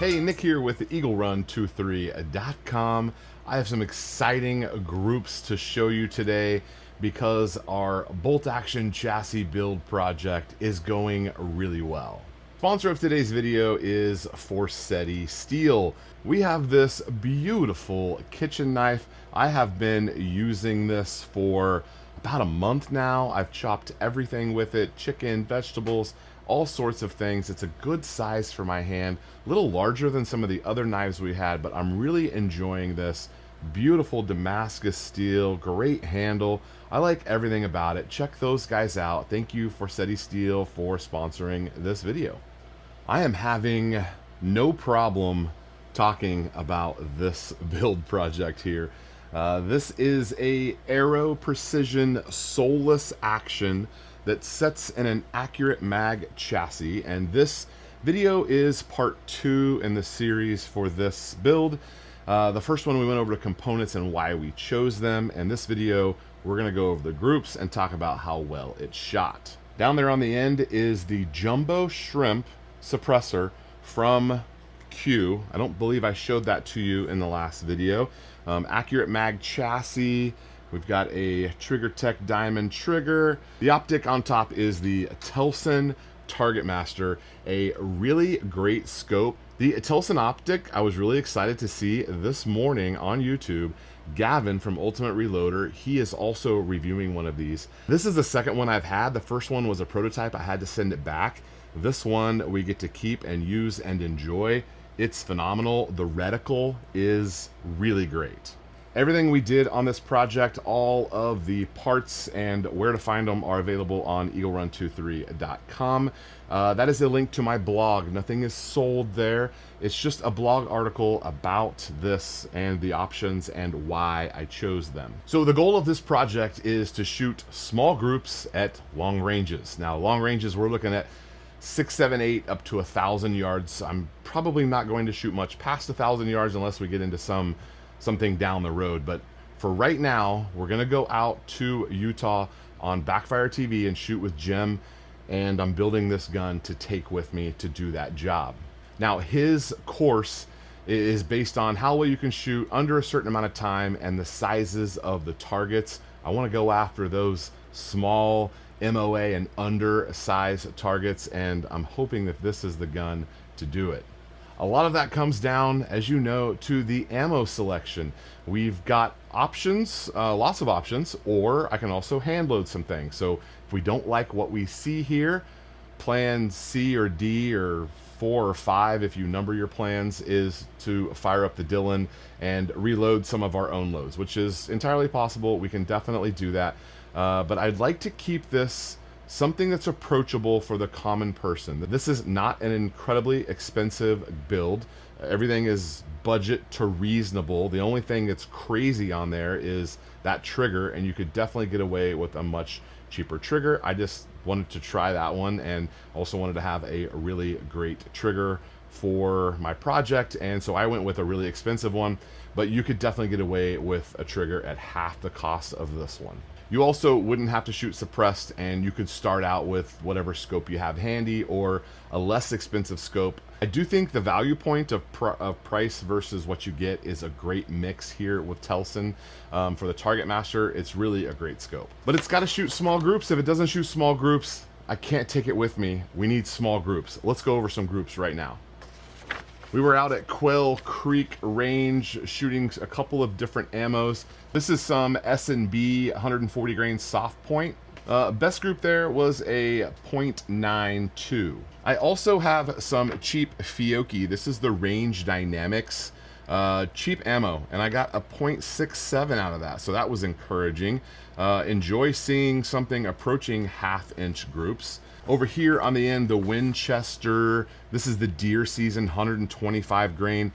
Hey, Nick here with EagleRun23.com. I have some exciting groups to show you today because our bolt action chassis build project is going really well. Sponsor of today's video is Forseti Steel. We have this beautiful kitchen knife. I have been using this for about a month now. I've chopped everything with it, chicken, vegetables, all sorts of things. It's a good size for my hand, a little larger than some of the other knives we had, but I'm really enjoying this. Beautiful Damascus steel, great handle. I like everything about it. Check those guys out. Thank you Forseti Steel for sponsoring this video. I am having no problem talking about this build project here. This is a Aero Precision soulless action that sets in an accurate mag chassis, and this video is part 2 in the series for this build. The first one we went over the components and why we chose them, and this video we're going to go over the groups and talk about how well it shot. Down there on the end is the Jumbo Shrimp suppressor from Q. I don't believe I showed that to you in the last video. Accurate mag chassis. We've got a Trigger Tech diamond trigger. The optic on top is the Telson Target Master, a really great scope. The Telson optic I was really excited to see this morning on YouTube. Gavin from Ultimate Reloader, he is also reviewing one of these. This is the second one I've had. The first one was a prototype. I had to send it back. This one we get to keep and use and enjoy. It's phenomenal. The reticle is really great. Everything we did on this project, all of the parts and where to find them are available on EagleRun23.com. That is a link to my blog. Nothing is sold there. It's just a blog article about this and the options and why I chose them. So the goal of this project is to shoot small groups at long ranges. Now, long ranges, we're looking at 6, 7, 8 up to 1,000 yards. I'm probably not going to shoot much past 1,000 yards unless we get into something down the road, but for right now we're gonna go out to Utah on Backfire TV and shoot with Jim, and I'm building this gun to take with me to do that job. Now his course is based on how well you can shoot under a certain amount of time and the sizes of the targets. I want to go after those small MOA and undersized targets, and I'm hoping that this is the gun to do it. A lot of that comes down, as you know, to the ammo selection. We've got options, lots of options, or I can also hand load some things. So if we don't like what we see here, plan C or D or 4 or 5, if you number your plans, is to fire up the Dillon and reload some of our own loads, which is entirely possible. We can definitely do that. But I'd like to keep this something that's approachable for the common person. This is not an incredibly expensive build. Everything is budget to reasonable. The only thing that's crazy on there is that trigger, and you could definitely get away with a much cheaper trigger. I just wanted to try that one, and also wanted to have a really great trigger for my project, and so I went with a really expensive one, but you could definitely get away with a trigger at half the cost of this one. You also wouldn't have to shoot suppressed, and you could start out with whatever scope you have handy or a less expensive scope. I do think the value point of price versus what you get is a great mix here with Telson. For the Target Master, it's really a great scope. But it's got to shoot small groups. If it doesn't shoot small groups, I can't take it with me. We need small groups. Let's go over some groups right now. We were out at Quail Creek Range shooting a couple of different ammos. This is some S&B 140 grain soft point. Best group there was a .92. I also have some cheap Fiocchi. This is the Range Dynamics cheap ammo, and I got a .67 out of that, so that was encouraging. Enjoy seeing something approaching half-inch groups. Over here on the end, the Winchester, this is the deer season 125 grain.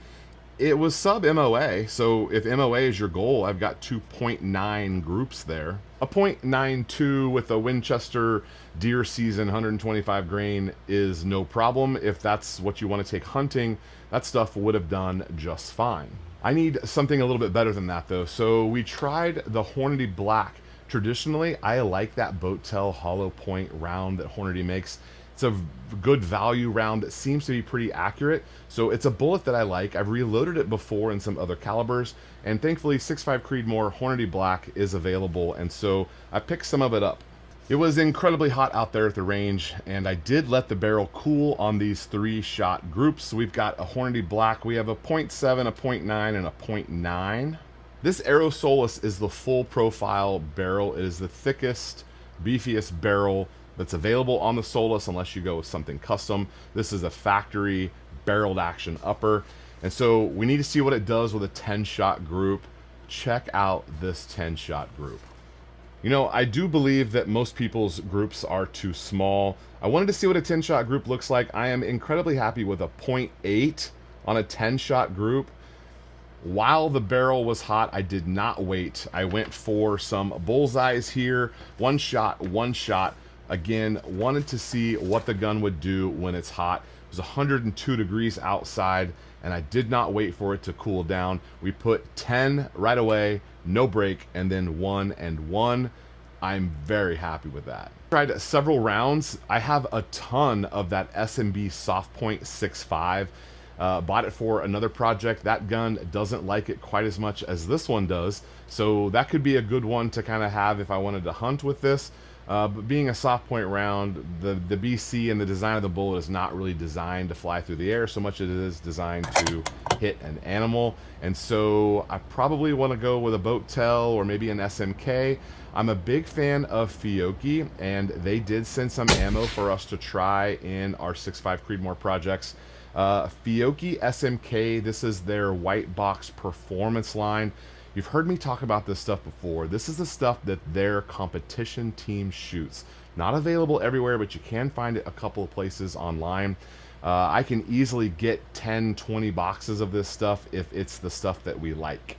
It was sub MOA, so if MOA is your goal, I've got 2.9 groups there. A .92 with a Winchester deer season 125 grain is no problem. If that's what you want to take hunting, that stuff would have done just fine. I need something a little bit better than that though, so we tried the Hornady Black. Traditionally, I like that boat tail hollow point round that Hornady makes. It's a good value round that seems to be pretty accurate. So it's a bullet that I like. I've reloaded it before in some other calibers, and thankfully 6.5 Creedmoor Hornady Black is available, and so I picked some of it up. It was incredibly hot out there at the range, and I did let the barrel cool on these 3-shot groups. So we've got a Hornady Black, we have a 0.7, a 0.9, and a 0.9. This Aerosolus is the full profile barrel. It is the thickest, beefiest barrel that's available on the Solus unless you go with something custom. This is a factory barreled action upper. And so we need to see what it does with a 10-shot group. Check out this 10-shot group. You know, I do believe that most people's groups are too small. I wanted to see what a 10-shot group looks like. I am incredibly happy with a 0.8 on a 10-shot group. While the barrel was hot, I did not wait. I went for some bullseyes here. One shot, one shot. Again, wanted to see what the gun would do when it's hot. It was 102 degrees outside, and I did not wait for it to cool down. We put 10 right away, no break, and then 1 and 1. I'm very happy with that. Tried several rounds. I have a ton of that SMB Soft Point 6.5. Bought it for another project. That gun doesn't like it quite as much as this one does, so that could be a good one to kind of have if I wanted to hunt with this. But being a soft point round, the BC and the design of the bullet is not really designed to fly through the air so much as it is designed to hit an animal. And so I probably want to go with a boat tail or maybe an SMK. I'm a big fan of Fiocchi, and they did send some ammo for us to try in our 6.5 Creedmoor projects. Fiocchi SMK, this is their white box performance line. You've heard me talk about this stuff before. This is the stuff that their competition team shoots. Not available everywhere, but you can find it a couple of places online. I can easily get 10, 20 boxes of this stuff if it's the stuff that we like.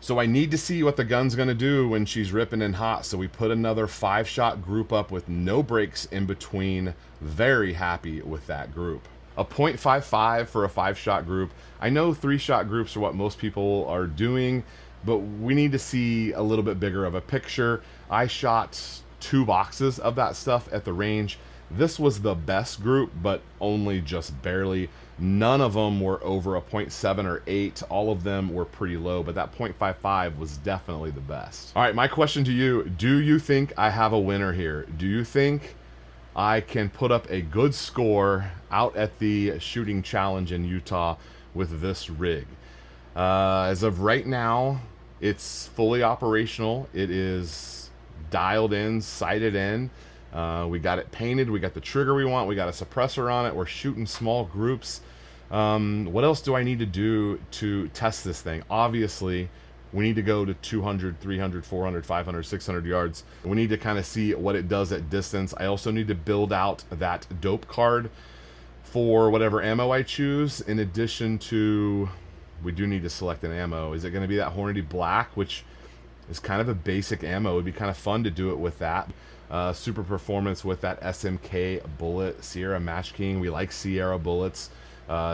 So I need to see what the gun's gonna do when she's ripping and hot. So we put another 5-shot group up with no breaks in between. Very happy with that group. A 0.55 for a 5-shot group. I know 3-shot groups are what most people are doing, but we need to see a little bit bigger of a picture. I shot 2 boxes of that stuff at the range. This was the best group, but only just barely. None of them were over a 0.7 or 8. All of them were pretty low, but that 0.55 was definitely the best. All right, my question to you, do you think I have a winner here? Do you think I can put up a good score out at the shooting challenge in Utah with this rig? As of right now, it's fully operational. It is dialed in, sighted in. We got it painted. We got the trigger we want. We got a suppressor on it. We're shooting small groups. What else do I need to do to test this thing? Obviously, we need to go to 200, 300, 400, 500, 600 yards. We need to kind of see what it does at distance. I also need to build out that dope card for whatever ammo I choose. In addition to, we do need to select an ammo. Is it going to be that Hornady Black, which is kind of a basic ammo? It would be kind of fun to do it with that. Super performance with that SMK bullet. Sierra Match King, we like Sierra bullets.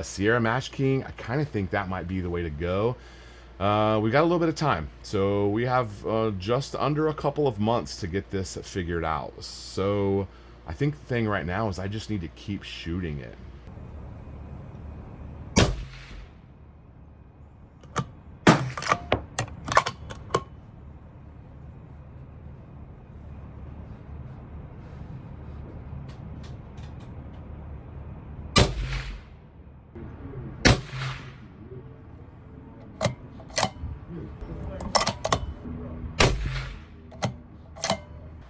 Sierra Match King, I kind of think that might be the way to go. We got a little bit of time, so we have just under a couple of months to get this figured out. So I think the thing right now is I just need to keep shooting it.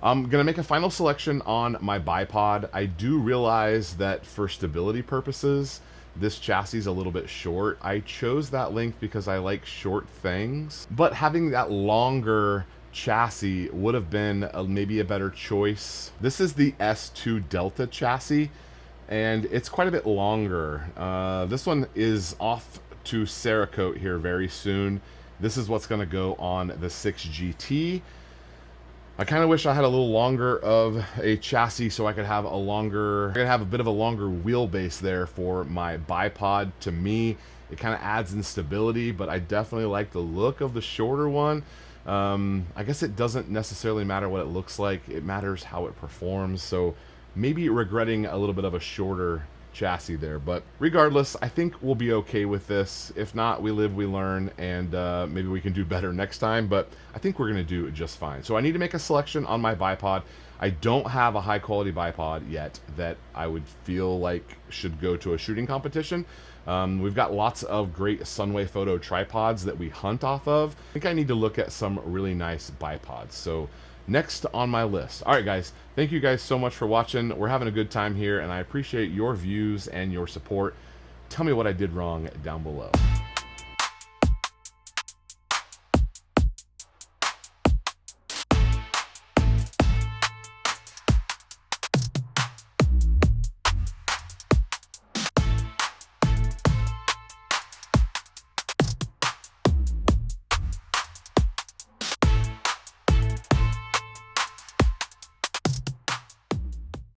I'm gonna make a final selection on my bipod. I do realize that for stability purposes, this chassis is a little bit short. I chose that length because I like short things, but having that longer chassis would have been maybe a better choice. This is the S2 Delta chassis, and it's quite a bit longer. This one is off to Cerakote here very soon. This is what's gonna go on the 6GT. I kind of wish I had a little longer of a chassis so I could have a bit of a longer wheelbase there for my bipod. To me, it kind of adds in stability, but I definitely like the look of the shorter one. I guess it doesn't necessarily matter what it looks like. It matters how it performs. So maybe regretting a little bit of a shorter chassis there. But regardless, I think we'll be okay with this. If not, we live, we learn, and maybe we can do better next time, but I think we're going to do just fine. So I need to make a selection on my bipod. I don't have a high quality bipod yet that I would feel like should go to a shooting competition. We've got lots of great Sunway Photo tripods that we hunt off of. I think I need to look at some really nice bipods. So next on my list. All right, guys, thank you guys so much for watching. We're having a good time here, and I appreciate your views and your support. Tell me what I did wrong down below.